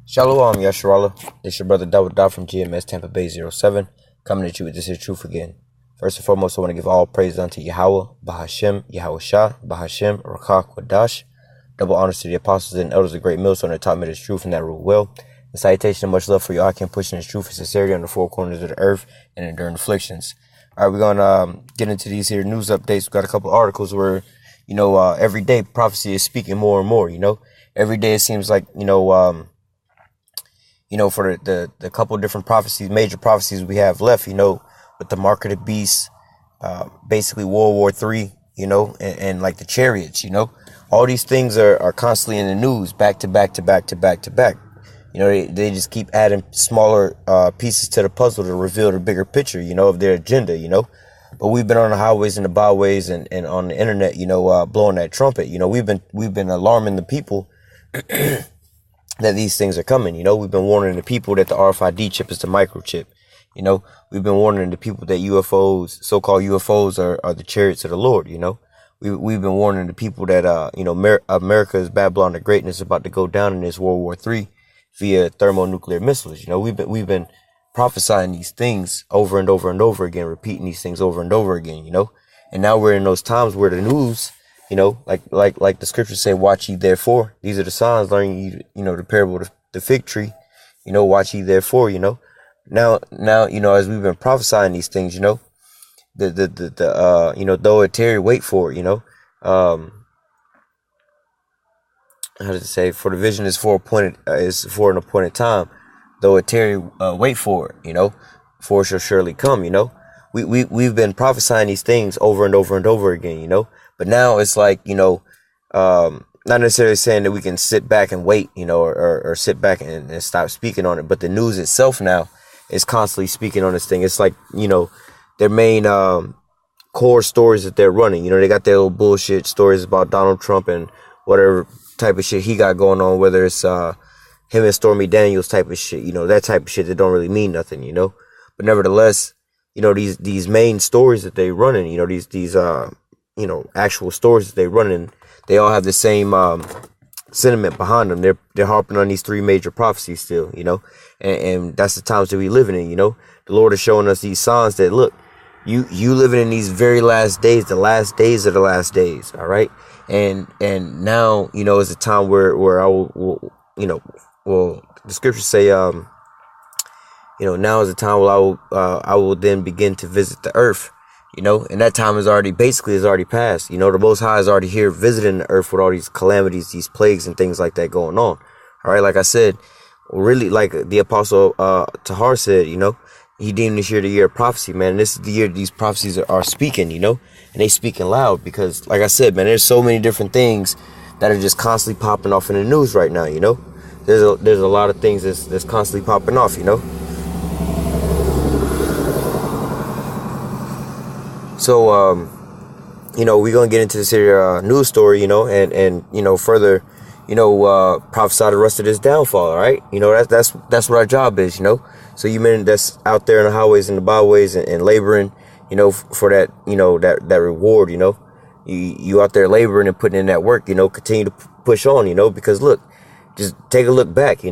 Shalom, Yasharallah. It's your brother Double Dot from GMS Tampa Bay #07, coming at you with this here truth again. First and foremost, I want to give all praise unto Yahweh, Bahashem, Yahweh Shah, Bahashem, Rakak, Wadash. Double honors to the apostles and elders of Great Millstone that taught me this truth and that rule well. And salutation and much love for you. I can pushing this truth and sincerity on the four corners of the earth and enduring afflictions. All right, we're going to get into these here news updates. We've got a couple articles where, every day prophecy is speaking more and more, Every day it seems like, for the couple different prophecies, major prophecies we have left, with the mark of the beast, basically World War III, and like the chariots, all these things are constantly in the news, back to back to back to back to back. They just keep adding smaller pieces to the puzzle to reveal the bigger picture, of their agenda, But we've been on the highways and the byways and on the internet, blowing that trumpet. We've been alarming the people that these things are coming. We've been warning the people that the RFID chip is the microchip. We've been warning the people that UFOs, so-called UFOs, are the chariots of the Lord. We've been warning the people that America's Babylon the Great is about to go down in this World War III via thermonuclear missiles. We've been prophesying these things over and over and over again, repeating these things over and over again. And now we're in those times where the news, like the scriptures say, watch ye therefore. These are the signs, learning the parable of the fig tree, watch ye therefore, Now, as we've been prophesying these things, though it tarry, wait for it, how does it say? For the vision is for an appointed time, though it tarry, wait for it, for it shall surely come, We've been prophesying these things over and over and over again, But now it's like, not necessarily saying that we can sit back and wait, or sit back and stop speaking on it. But the news itself now is constantly speaking on this thing. It's like, their main core stories that they're running. They got their little bullshit stories about Donald Trump and whatever type of shit he got going on, whether it's him and Stormy Daniels type of shit, that type of shit that don't really mean nothing, But nevertheless, these main stories that they running, these actual stories that they running, they all have the same sentiment behind them. They're harping on these three major prophecies still, and that's the times that we living in, The Lord is showing us these signs that, look, you living in these very last days, the last days of the last days, all right? And now, is a time where I will the scriptures say, now is the time where I will then begin to visit the earth, and that time is already passed. The Most High is already here visiting the earth with all these calamities, these plagues and things like that going on. All right. Like I said, really, like the apostle, Tahar said, he deemed this year the year of prophecy, man. And this is the year these prophecies are speaking, and they speaking loud because, like I said, man, there's so many different things that are just constantly popping off in the news right now. There's a lot of things that's constantly popping off, So, we're going to get into this here news story, and further, prophesy the rest of this downfall, all right? That's what our job is, So you men that's out there in the highways and the byways and laboring, for that, that reward, you out there laboring and putting in that work, continue to push on, because look, just take a look back,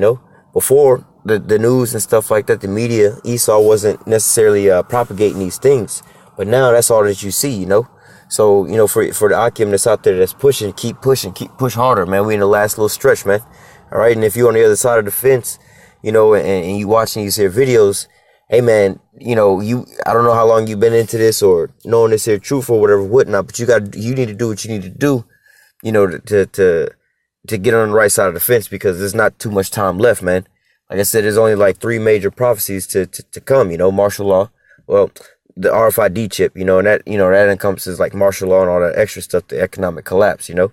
before the news and stuff like that, the media, Esau wasn't necessarily propagating these things. But now that's all that you see, So, for the Akim that's out there that's push harder, man. We in the last little stretch, man. All right. And if you're on the other side of the fence, and you watching these here videos, hey, man, I don't know how long you've been into this or knowing this here truth or whatever, whatnot, but you need to do what you need to do, to get on the right side of the fence because there's not too much time left, man. Like I said, there's only like three major prophecies to come, martial law. Well, the RFID chip, and that, that encompasses like martial law and all that extra stuff, the economic collapse, Then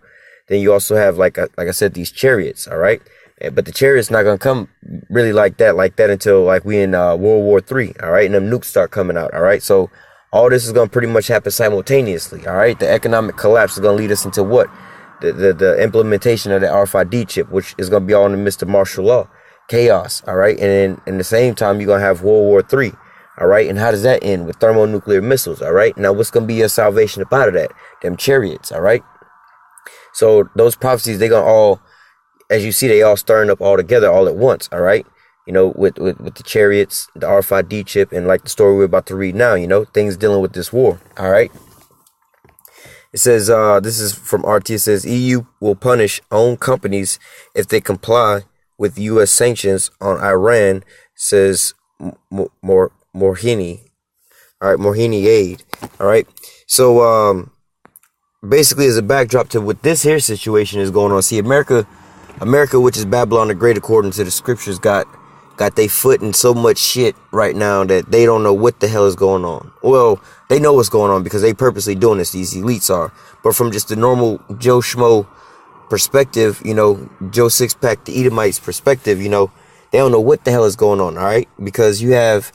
you also have, like I said, these chariots, all right? But the chariot's not going to come really like that until like we in World War III, all right? And them nukes start coming out, all right? So all this is going to pretty much happen simultaneously, all right? The economic collapse is going to lead us into what? The implementation of the RFID chip, which is going to be all in the midst of martial law, chaos, all right? And then in the same time, you're going to have World War III. All right. And how does that end? With thermonuclear missiles. All right. Now, what's going to be your salvation up out of that? Them chariots. All right. So those prophecies, they're going to all as you see, they all stirring up all together all at once. All right. With the chariots, the RFID chip, and like the story we're about to read now, things dealing with this war. All right. It says, this is from RT. It says, EU will punish own companies if they comply with U.S. sanctions on Iran, says Morhini. All right, Morhini Aid. All right. So, basically, as a backdrop to what this here situation is going on, see, America, which is Babylon the Great, according to the scriptures, got their foot in so much shit right now that they don't know what the hell is going on. Well, they know what's going on because they purposely doing this. These elites are. But from just the normal Joe Schmo perspective, Joe Six-Pack, the Edomites perspective, they don't know what the hell is going on, all right? Because you have,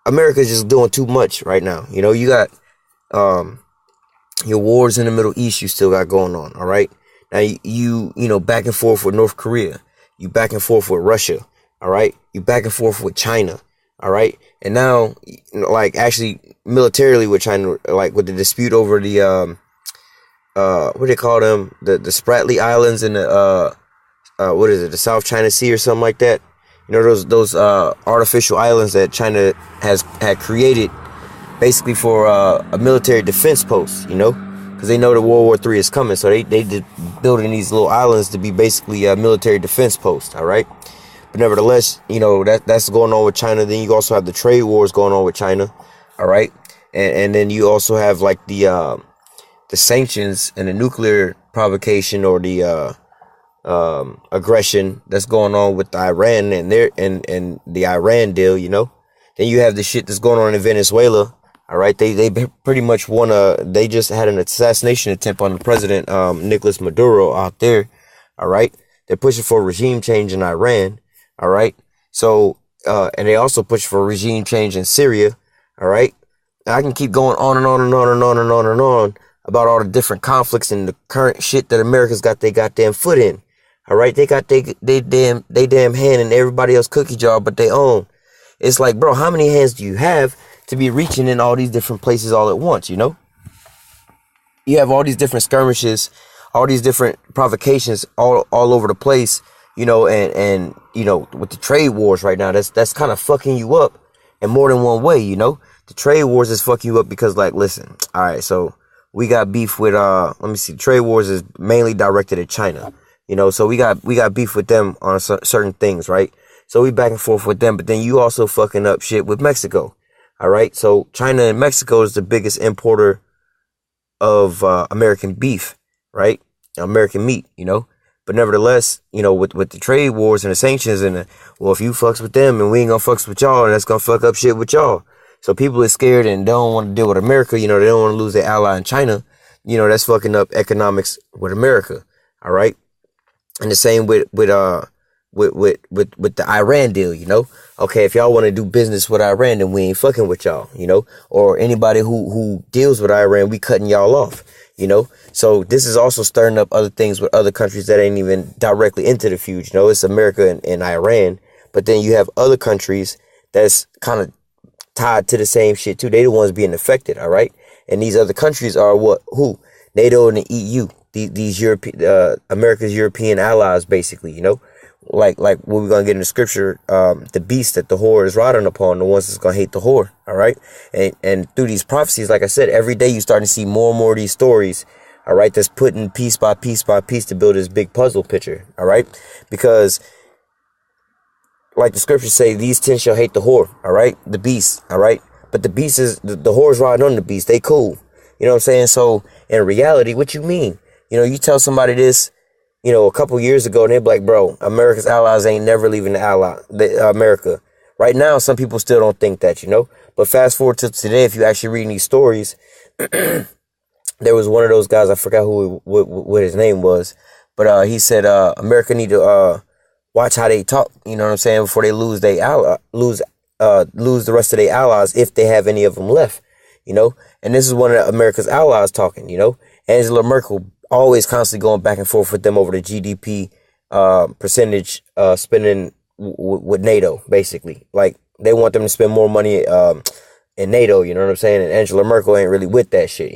America's just doing too much right now. You got your wars in the Middle East you still got going on, all right? Now, you back and forth with North Korea. You back and forth with Russia. All right. You back and forth with China. All right. And now, like actually militarily with China, like with the dispute over the, what do they call them? The Spratly Islands in the, what is it? The South China Sea or something like that. Those artificial islands that China had created basically for a military defense post, because they know that World War III is coming. So they did building these little islands to be basically a military defense post. All right. But nevertheless, that's going on with China. Then you also have the trade wars going on with China. All right. And then you also have like the sanctions and the nuclear provocation or the aggression that's going on with Iran and the Iran deal, Then you have the shit that's going on in Venezuela. All right. They pretty much they just had an assassination attempt on the president, Nicolas Maduro out there. All right. They're pushing for regime change in Iran. All right. So, and they also push for regime change in Syria. All right. And I can keep going on and on and on and on and on and on about all the different conflicts and the current shit that America's got their goddamn foot in. All right. They got they damn hand in everybody else's cookie jar, but they own. It's like, bro, how many hands do you have to be reaching in all these different places all at once? You have all these different skirmishes, all these different provocations all over the place. And with the trade wars right now, that's kind of fucking you up in more than one way. The trade wars is fucking you up because, like, listen, all right, so we got beef with let me see, the trade wars is mainly directed at China, so we got beef with them on certain things, right? So we back and forth with them, but then you also fucking up shit with Mexico, all right? So China and Mexico is the biggest importer of American beef, right? American meat, But nevertheless, with the trade wars and the sanctions and if you fucks with them and we ain't gonna fucks with y'all, and that's gonna fuck up shit with y'all. So people are scared and don't want to deal with America. They don't want to lose their ally in China. That's fucking up economics with America. All right. And the same with the Iran deal, Okay, if y'all want to do business with Iran, then we ain't fucking with y'all, or anybody who deals with Iran, we cutting y'all off. So this is also stirring up other things with other countries that ain't even directly into the feud. It's America and Iran, but then you have other countries that's kind of tied to the same shit too. They the ones being affected, all right? And these other countries are who? NATO and the EU. These European, America's European allies, basically. Like what we're gonna get in the scripture, the beast that the whore is riding upon, the ones that's gonna hate the whore, all right? And through these prophecies, like I said, every day you starting to see more and more of these stories, all right, that's putting piece by piece by piece to build this big puzzle picture, all right? Because like the scriptures say, these 10 shall hate the whore, all right? The beast, all right? But the beast is, the whore's riding on the beast, they cool. You know what I'm saying? So in reality, what you mean? You tell somebody this, a couple years ago, and they'd be like, bro, America's allies ain't never leaving America. Right now, some people still don't think that, But fast forward to today, if you actually read these stories, there was one of those guys, I forgot what his name was, but he said America need to watch how they talk, you know what I'm saying, before they lose lose the rest of their allies, if they have any of them left, And this is one of America's allies talking, Angela Merkel always constantly going back and forth with them over the GDP percentage spending with NATO, basically. Like, they want them to spend more money in NATO, you know what I'm saying? And Angela Merkel ain't really with that shit,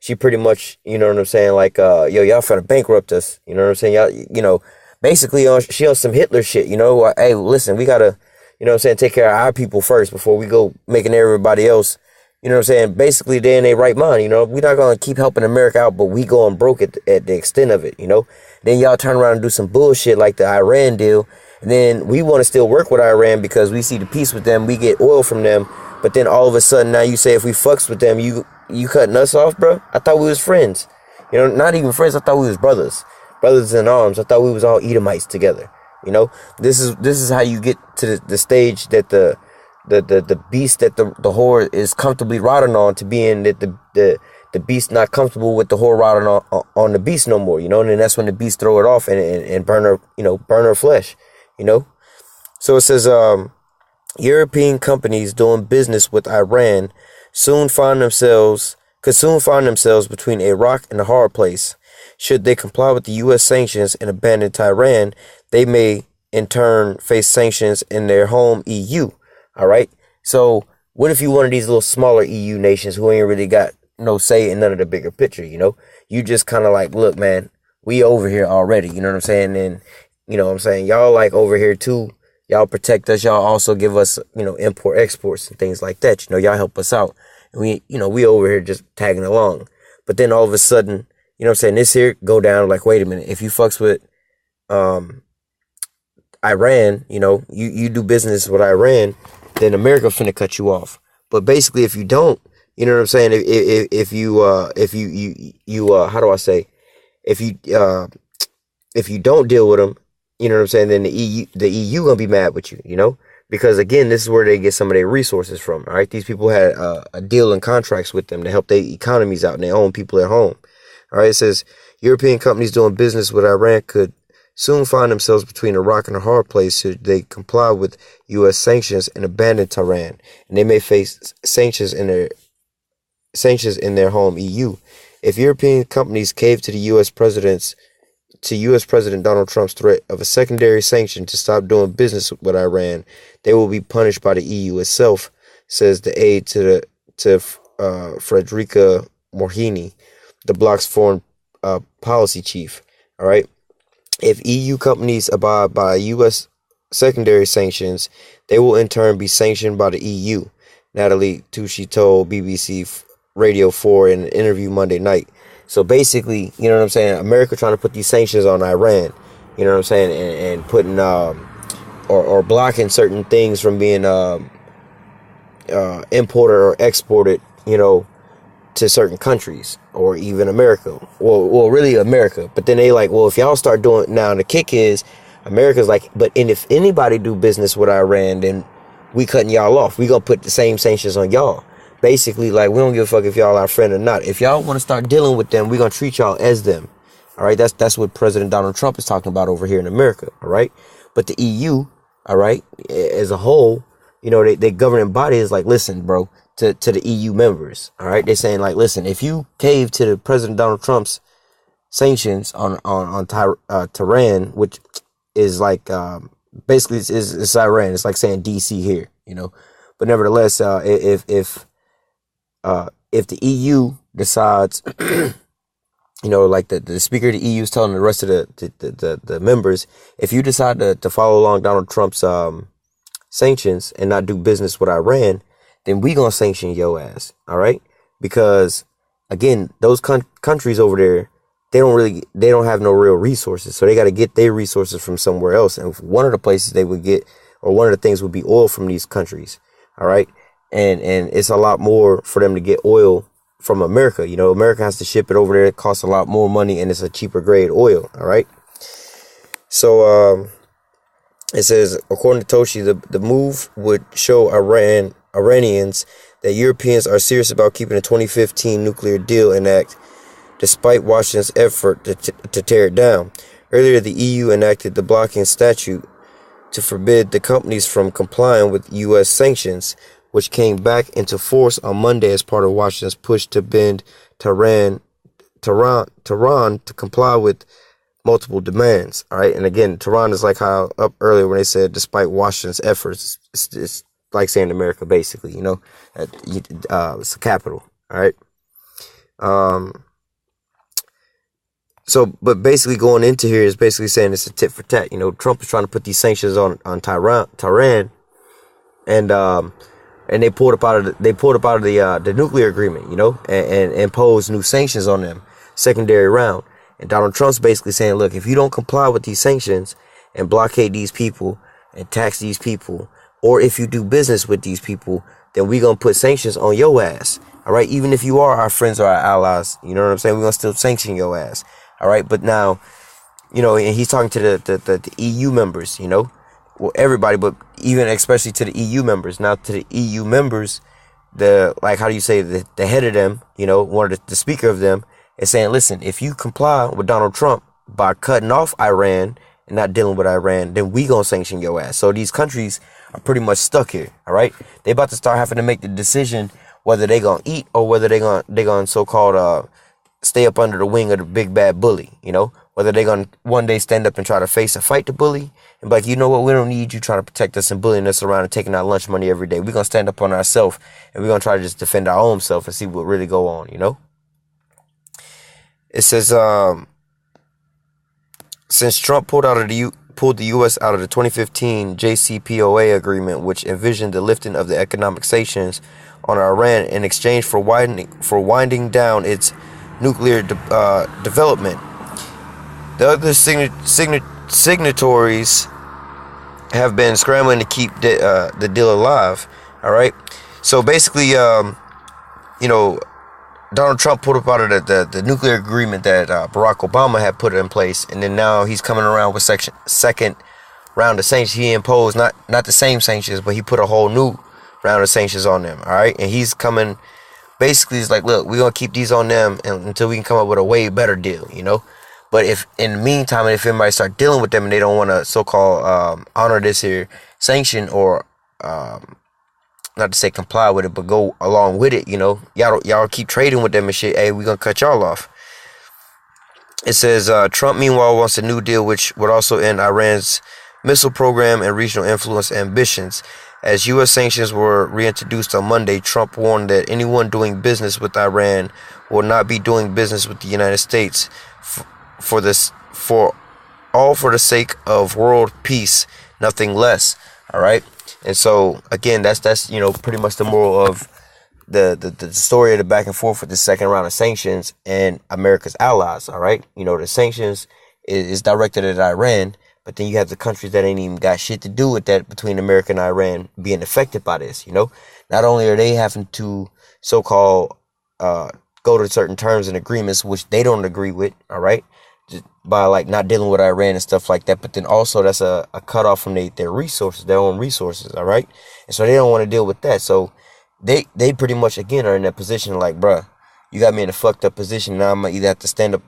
she pretty much, you know what I'm saying, like, yo, y'all finna bankrupt us. You know what I'm saying? Y'all, basically she on some Hitler shit, hey, listen, we gotta, take care of our people first before we go making everybody else, you know what I'm saying, basically they're in their right mind. We're not gonna keep helping America out, but we going broke at the extent of it. Then y'all turn around and do some bullshit like the Iran deal, and then we want to still work with Iran because we see the peace with them, we get oil from them, but then all of a sudden now you say if we fucks with them, you cutting us off, bro? I thought we was friends. Not even friends. I thought we was brothers in arms. I thought we was all Edomites together. This is how you get to the stage that the beast that the whore is comfortably riding on, to being that the beast not comfortable with the whore riding on the beast no more. And then that's when the beast throw it off and burn her, burn her flesh. So it says, European companies doing business with Iran could soon find themselves between a rock and a hard place. Should they comply with the U.S. sanctions and abandon Tehran, they may in turn face sanctions in their home EU. All right. So what if you one of these little smaller EU nations who ain't really got no say in none of the bigger picture? You just kind of like, look, man, we over here already. You know what I'm saying? And y'all like over here too. Y'all protect us. Y'all also give us, import exports and things like that. Y'all help us out. And we over here just tagging along. But then all of a sudden, this here go down like, wait a minute. If you fucks with Iran, you do business with Iran, then America finna cut you off. But basically, if you don't, you know what I'm saying? If you how do I say? If you don't deal with them, you know what I'm saying? Then the EU gonna be mad with you, because again, this is where they get some of their resources from. All right, these people had a deal and contracts with them to help their economies out and their own people at home. All right, it says European companies doing business with Iran could soon find themselves between a rock and a hard place should they comply with U.S. sanctions and abandon Tehran, and they may face sanctions in their home EU. If European companies cave to U.S. President Donald Trump's threat of a secondary sanction to stop doing business with Iran, they will be punished by the EU itself, says the aide to Frederica Morgini, the bloc's foreign policy chief. All right. If EU companies abide by U.S. secondary sanctions, they will in turn be sanctioned by the EU, Natalie Tucci told BBC Radio 4 in an interview Monday night. So basically, you know what I'm saying, America trying to put these sanctions on Iran, you know what I'm saying, and putting or blocking certain things from being imported or exported, to certain countries or even America. Well, really America. But then they like, well, if y'all start doing now, the kick is America's like, and if anybody do business with Iran, then we cutting y'all off. We gonna put the same sanctions on y'all. Basically, like, we don't give a fuck if y'all our friend or not. If y'all want to start dealing with them, we're gonna treat y'all as them. All right, that's what President Donald Trump is talking about over here in America. All right, but the EU, all right, as a whole, they governing body is like, listen, bro, to the EU members. All right, they're saying like, listen, if you cave to the President Donald Trump's sanctions on Tehran, which is like basically it's Iran. It's like saying DC here, But nevertheless, if the EU decides, like the speaker of the EU is telling the rest of the members, if you decide to follow along Donald Trump's sanctions and not do business with Iran, then we gonna sanction your ass, all right? Because again, those countries over there, they don't have no real resources, so they got to get their resources from somewhere else. And one of the places they would get, or one of the things would be oil from these countries, all right? And it's a lot more for them to get oil from America. America has to ship it over there. It costs a lot more money, and it's a cheaper grade oil. All right. So it says, according to Toshi, the move would show Iranians that Europeans are serious about keeping the 2015 nuclear deal intact, despite Washington's effort to tear it down. Earlier, the EU enacted the blocking statute to forbid the companies from complying with U.S. sanctions, which came back into force on Monday as part of Washington's push to bend Tehran to comply with multiple demands. All right, and again, Tehran is like how up earlier when they said despite Washington's efforts, it's like saying America basically. It's the capital. All right, Um, but basically going into here is basically saying it's a tit for tat. Trump is trying to put these sanctions on Tehran, and they pulled up out of the nuclear agreement, and imposed new sanctions on them, secondary round. And Donald Trump's basically saying, look, if you don't comply with these sanctions and blockade these people and tax these people, or if you do business with these people, then we gonna put sanctions on your ass. All right, even if you are our friends or our allies, you know what I'm saying? We're gonna still sanction your ass. All right, but now, and he's talking to the EU members, well, everybody, but even especially to the EU members. Now, to the EU members, how do you say, the head of them, one of the speaker of them is saying, listen, if you comply with Donald Trump by cutting off Iran and not dealing with Iran, then we gonna sanction your ass. So these countries are pretty much stuck here. All right, they about to start having to make the decision whether they gonna eat or whether they gonna so-called stay up under the wing of the big bad bully. Whether they gonna one day stand up and try to face a fight the bully and be like, you know what, we don't need you trying to protect us and bullying us around and taking our lunch money every day. We're gonna stand up on ourselves and we're gonna try to just defend our own self and see what really go on. It says, since Trump pulled the U.S. out of the 2015 JCPOA agreement, which envisioned the lifting of the economic sanctions on Iran in exchange for winding down its nuclear development, the other signatories have been scrambling to keep the deal alive. All right, so basically, Donald Trump pulled up out of the nuclear agreement that Barack Obama had put in place, and then now he's coming around with second round of sanctions. He imposed not the same sanctions, but he put a whole new round of sanctions on them. All right, and he's coming. Basically, he's like, look, we're gonna keep these on them until we can come up with a way better deal, But if in the meantime, if anybody start dealing with them and they don't want to so-called honor this here sanction or not to say comply with it, but go along with it, y'all keep trading with them and shit. Hey, we gonna cut y'all off. It says Trump, meanwhile, wants a new deal which would also end Iran's missile program and regional influence ambitions. As U.S. sanctions were reintroduced on Monday, Trump warned that anyone doing business with Iran will not be doing business with the United States for the sake of world peace, nothing less. All right. And so again, that's pretty much the moral of the story of the back and forth with the second round of sanctions and America's allies. All right, the sanctions is directed at Iran, but then you have the countries that ain't even got shit to do with that between America and Iran being affected by this. Not only are they having to so-called go to certain terms and agreements which they don't agree with. All right. By not dealing with Iran and stuff like that, but then also that's a cutoff from their resources, their own resources, all right? And so they don't want to deal with that. So they pretty much again are in that position like, bruh, you got me in a fucked up position. Now I'm gonna either have to stand up,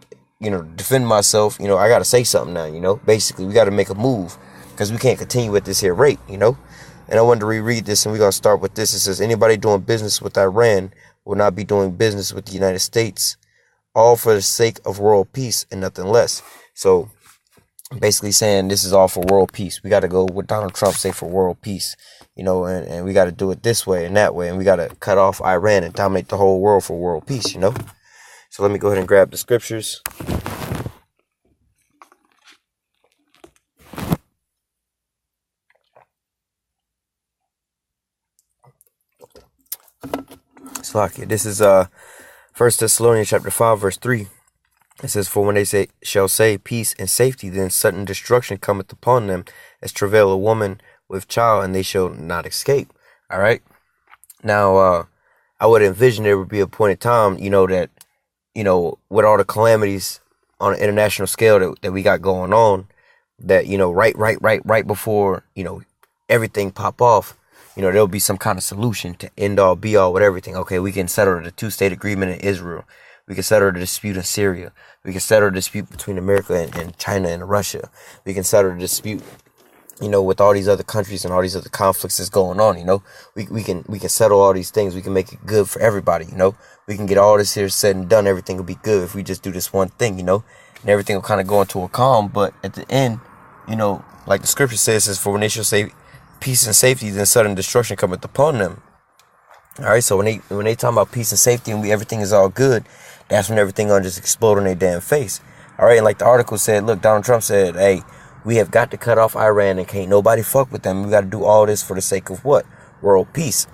defend myself. I gotta say something now. Basically we gotta make a move because we can't continue at this here rate. And I wanted to reread this, and we're gonna start with this. It says, anybody doing business with Iran will not be doing business with the United States, all for the sake of world peace and nothing less. So basically saying this is all for world peace. We got to go with Donald Trump say for world peace, and we got to do it this way and that way. And we got to cut off Iran and dominate the whole world for world peace, So let me go ahead and grab the scriptures. Slakia. This is 1 Thessalonians chapter 5, verse 3. It says, for when they shall say peace and safety, then sudden destruction cometh upon them, as travail a woman with child, and they shall not escape. All right. Now, I would envision there would be a point in time, that, with all the calamities on an international scale that we got going on, that, right before, everything pop off, there'll be some kind of solution to end all be all with everything. Okay, we can settle the 2-state agreement in Israel. We can settle the dispute in Syria. We can settle the dispute between America and China and Russia. We can settle the dispute, with all these other countries and all these other conflicts that's going on. We can settle all these things. We can make it good for everybody. We can get all this here said and done. Everything will be good if we just do this one thing. And everything will kind of go into a calm. But at the end, like the scripture says, for when they shall say peace and safety, then sudden destruction cometh upon them. All right, so when they talk about peace and safety and everything is all good, that's when everything gonna just explode in their damn face. All right, and like the article said, look, Donald Trump said, hey, we have got to cut off Iran and can't nobody fuck with them. We got to do all this for the sake of what? World peace.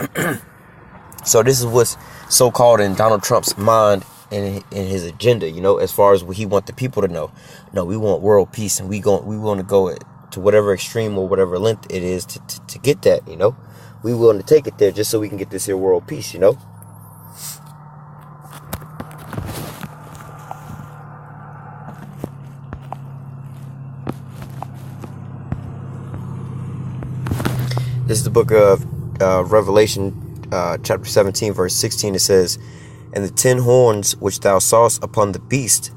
So this is what's so-called in Donald Trump's mind and in his agenda, you know, as far as what he want the people to know. No, we want world peace, and we want to go to whatever extreme or whatever length it is to get that, you know. We willing to take it there just so we can get this here world peace, you know. This is the book of Revelation, chapter 17, verse 16. It says, and the 10 horns which thou sawest upon the beast,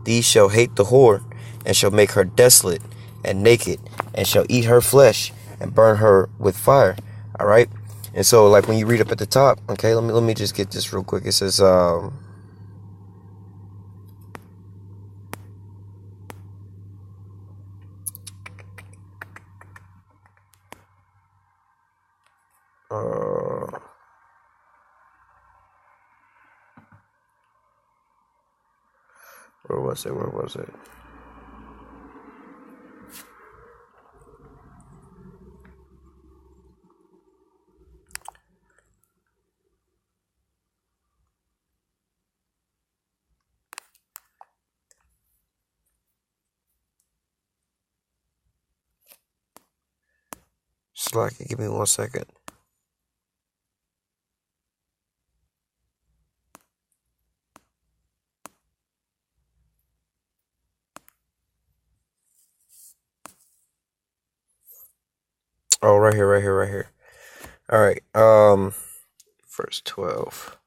these shall hate the whore, and shall make her desolate and naked, and shall eat her flesh, and burn her with fire. All right. And so, like when you read up at the top, okay, let me just get this real quick. It says, where was it? Slack, give me 1 second. Oh, right here. All right. Verse 12.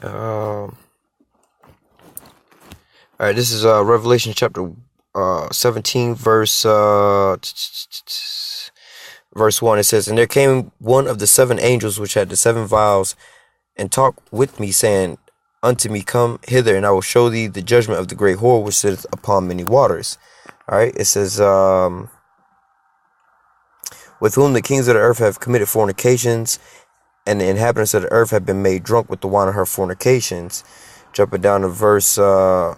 All right. This is Revelation chapter 17, verse 1. It says, and there came one of the 7 angels which had the 7 vials, and talked with me, saying unto me, come hither, and I will show thee the judgment of the great whore which sitteth upon many waters. All right. It says, with whom the kings of the earth have committed fornications, and the inhabitants of the earth have been made drunk with the wine of her fornications. Jumping down to verse, right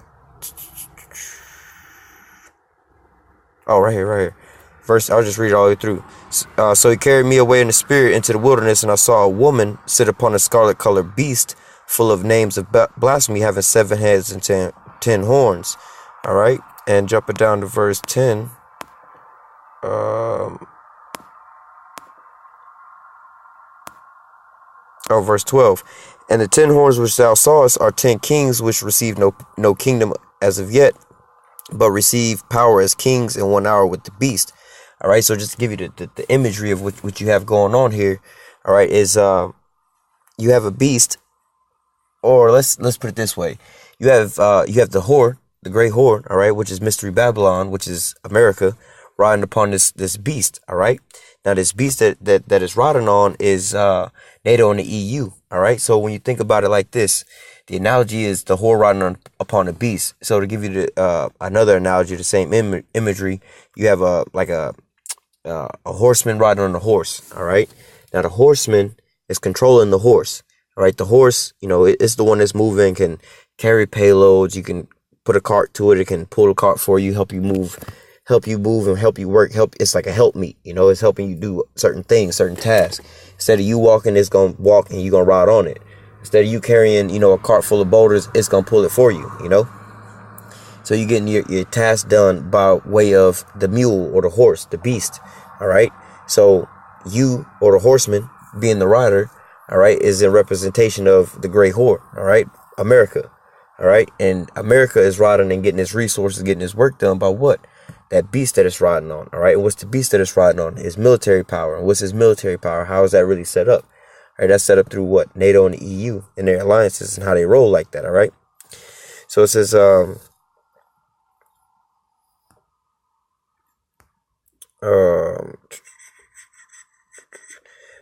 here. Verse, I'll just read it all the way through. So he carried me away in the spirit into the wilderness, and I saw a woman sit upon a scarlet-colored beast, full of names of blasphemy, having 7 heads and 10 horns. All right, and jumping down to verse 10. Verse 12. And the 10 horns which thou sawest are 10 kings, which receive no kingdom as of yet, but receive power as kings in 1 hour with the beast. All right, so just to give you the imagery of what you have going on here, all right, is you have a beast, or let's put it this way. You have the whore, the great whore, all right, which is Mystery Babylon, which is America, riding upon this beast, all right. Now this beast that is riding on is NATO and the EU, all right. So when you think about it like this, the analogy is the whore riding upon a beast. So to give you another analogy, the same imagery, you have a horseman riding on a horse, all right. Now the horseman is controlling the horse, all right. The horse, you know, it's the one that's moving, can carry payloads. You can put a cart to it. It can pull the cart for you, help you move and help you work. It's like a help meet, you know. It's helping you do certain things, certain tasks. Instead of you walking, it's gonna walk and you're gonna ride on it. Instead of you carrying, you know, a cart full of boulders, it's gonna pull it for you, you know. So you're getting your task done by way of the mule or the horse, the beast, all right. So you, or the horseman, being the rider, all right, is a representation of the great whore, all right, America, all right. And America is riding and getting its resources, getting its work done by what? That beast that it's riding on, all right. And what's the beast that it's riding on? His military power. And what's his military power? How is that really set up? All right, that's set up through what? NATO and the EU and their alliances and how they roll like that, all right. So it says,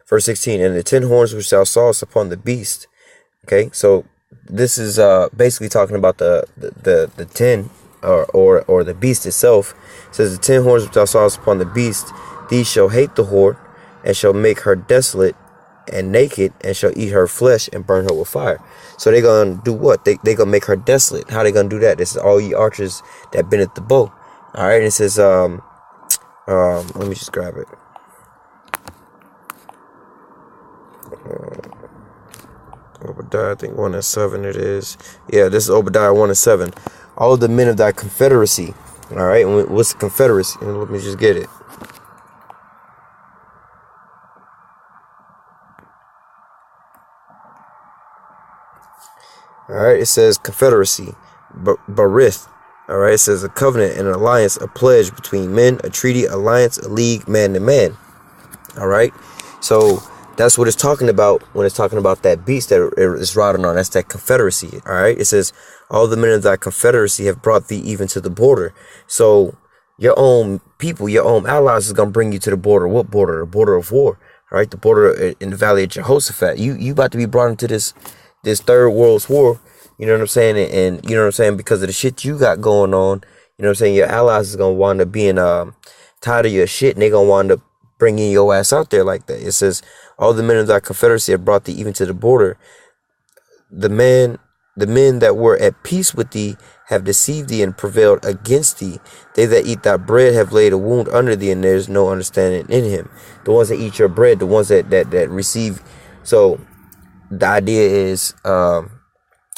verse 16, and the 10 horns which thou sawest upon the beast. Okay, so this is basically talking about the 10 or the beast itself. It says, the 10 horns which thou sawest upon the beast, these shall hate the whore, and shall make her desolate and naked, and shall eat her flesh and burn her with fire. So they gonna do what? They gonna make her desolate. How they gonna do that? This is all ye archers that been at the bow. All right, and it says let me just grab it. Obadiah, I think 1:7 it is. Yeah, this is Obadiah 1:7. All of the men of thy confederacy. All right, and what's the confederacy? Let me just get it. All right, it says confederacy, barith. All right, it says a covenant, an alliance, a pledge between men, a treaty, alliance, a league, man to man. All right, so that's what it's talking about when it's talking about that beast that it's riding on. That's that confederacy. All right, it says all the men of thy confederacy have brought thee even to the border. So your own people, your own allies is gonna bring you to the border. What border? The border of war. All right, the border in the valley of Jehoshaphat. You about to be brought into this third world's war. You know what I'm saying? And you know what I'm saying, because of the shit you got going on. You know what I'm saying? Your allies is gonna wind up being tired of your shit, and they gonna wind up bringing your ass out there like that. It says all the men of thy confederacy have brought thee even to the border. The men that were at peace with thee have deceived thee and prevailed against thee. They that eat thy bread have laid a wound under thee, and there is no understanding in him. The ones that eat your bread, the ones that receive. So the idea is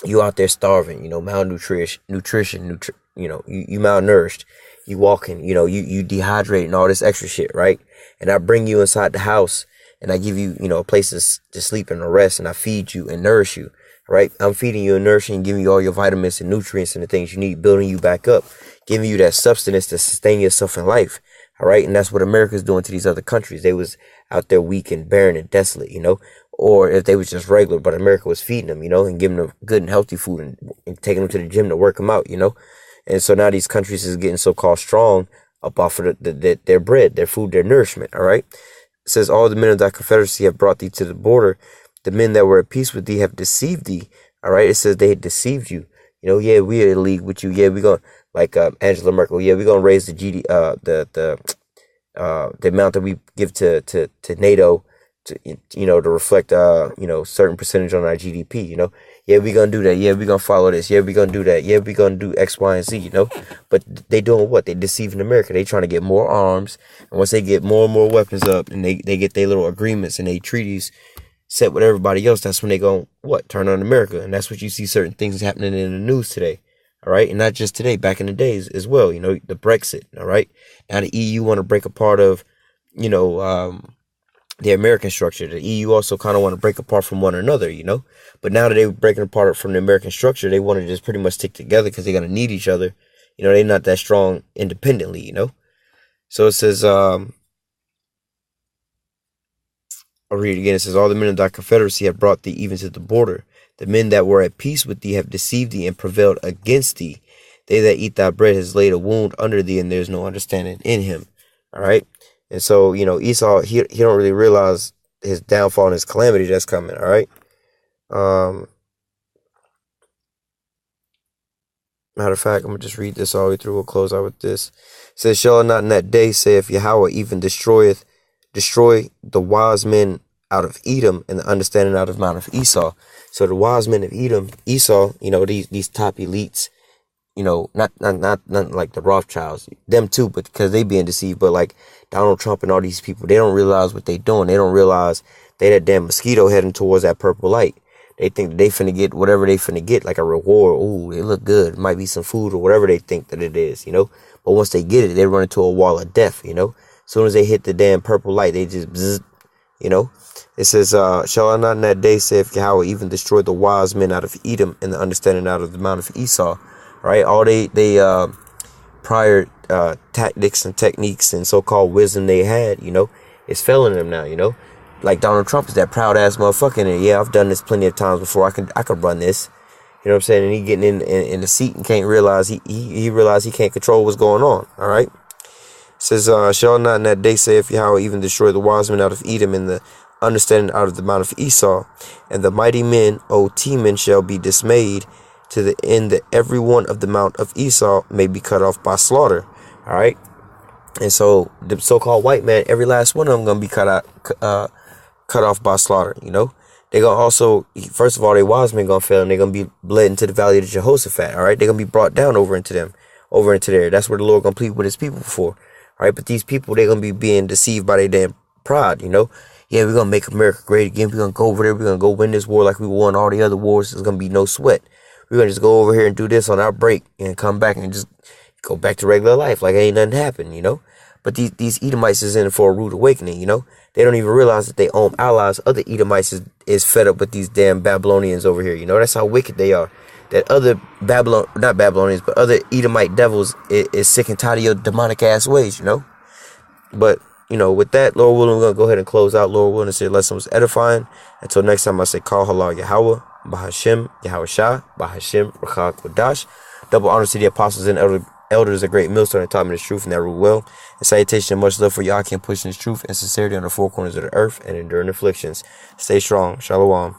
you out there starving, malnutrition, you malnourished, you walking, you dehydrated and all this extra shit, right? And I bring you inside the house, and I give you, a place to sleep and to rest, and I feed you and nourish you, right? I'm feeding you and nourishing, giving you all your vitamins and nutrients and the things you need, building you back up, giving you that substance to sustain yourself in life, all right? And that's what America's doing to these other countries. They was out there weak and barren and desolate, or if they was just regular, but America was feeding them, and giving them good and healthy food and taking them to the gym to work them out, And so now these countries is getting so-called strong up off of their bread, their food, their nourishment, all right? It says, all the men of thy confederacy have brought thee to the border. The men that were at peace with thee have deceived thee, all right? It says they had deceived you. Yeah, we are in league with you. Yeah, we're going to, like Angela Merkel, yeah, we're going to raise the the amount that we give to NATO, to reflect, certain percentage on our GDP, Yeah, we're going to do that. Yeah, we're going to follow this. Yeah, we're going to do that. Yeah, we're going to do X, Y, and Z, But they doing what? They deceiving America. They trying to get more arms. And once they get more and more weapons up, and they get their little agreements and they treaties set with everybody else, that's when they going, what? Turn on America. And that's what you see certain things happening in the news today. All right. And not just today, back in the days as well, the Brexit. All right. Now the EU want to break a part of, the American structure. The EU also kind of want to break apart from one another, But now that they're breaking apart from the American structure, they want to just pretty much stick together because they're going to need each other. They're not that strong independently, So it says, I'll read it again. It says, all the men of thy confederacy have brought thee even to the border. The men that were at peace with thee have deceived thee and prevailed against thee. They that eat thy bread has laid a wound under thee, and there's no understanding in him. All right. And so, Esau, he don't really realize his downfall and his calamity that's coming. All right. Matter of fact, I'm going to just read this all the way through. We'll close out with this. It says, shall not in that day, saith Yahweh, even destroy the wise men out of Edom and the understanding out of Mount of Esau. So the wise men of Edom, Esau, these top elites, not like the Rothschilds, them too, but because they being deceived, but like Donald Trump and all these people, they don't realize what they doing. They don't realize they that damn mosquito heading towards that purple light. They think that they finna get whatever they finna get, like a reward. Ooh, it look good. It might be some food or whatever they think that it is, But once they get it, they run into a wall of death, As soon as they hit the damn purple light, they just bzzz, It says, shall I not in that day, saith Yahweh, even destroy the wise men out of Edom and the understanding out of the Mount of Esau. Right, all they prior tactics and techniques and so-called wisdom they had, it's failing them now, Like Donald Trump is that proud ass motherfucker, and yeah, I've done this plenty of times before. I could run this, you know what I'm saying? And he getting in the seat and can't realize he realized he can't control what's going on. All right, it says, shall not in that day, saith Yahweh, even destroy the wise men out of Edom and the understanding out of the Mount of Esau, and the mighty men, O Teman, shall be dismayed, to the end that every one of the Mount of Esau may be cut off by slaughter. All right. And so the so-called white man, every last one of them gonna be cut out, cut off by slaughter, you know. They're going to also, first of all, their wise men going to fail, and they're going to be led into the valley of Jehoshaphat, all right? They're going to be brought down over into there. That's where the Lord going to plead with his people for, all right? But these people, they're going to be being deceived by their damn pride, you know. Yeah, we're going to make America great again. We're going to go over there. We're going to go win this war like we won all the other wars. There's going to be no sweat. We're going to just go over here and do this on our break and come back and just go back to regular life like ain't nothing happened, you know. But these Edomites is in for a rude awakening, you know. They don't even realize that they own allies. Other Edomites is fed up with these damn Babylonians over here, you know. That's how wicked they are. That other not Babylonians, but other Edomite devils is sick and tired of your demonic ass ways, you know. But, you know, with that, Lord willing, we're going to go ahead and close out. Lord willing, to say the lesson was edifying. Until next time, I say, Call Halal Yahweh, Bahashem, Yahweh Shah, Bahashem, Rachah Kodash. Double honors to the apostles and elders, a great millstone that taught me the truth and that rule well. And salutation and much love for y'all. Can push this truth and sincerity on the four corners of the earth and enduring afflictions. Stay strong. Shalom.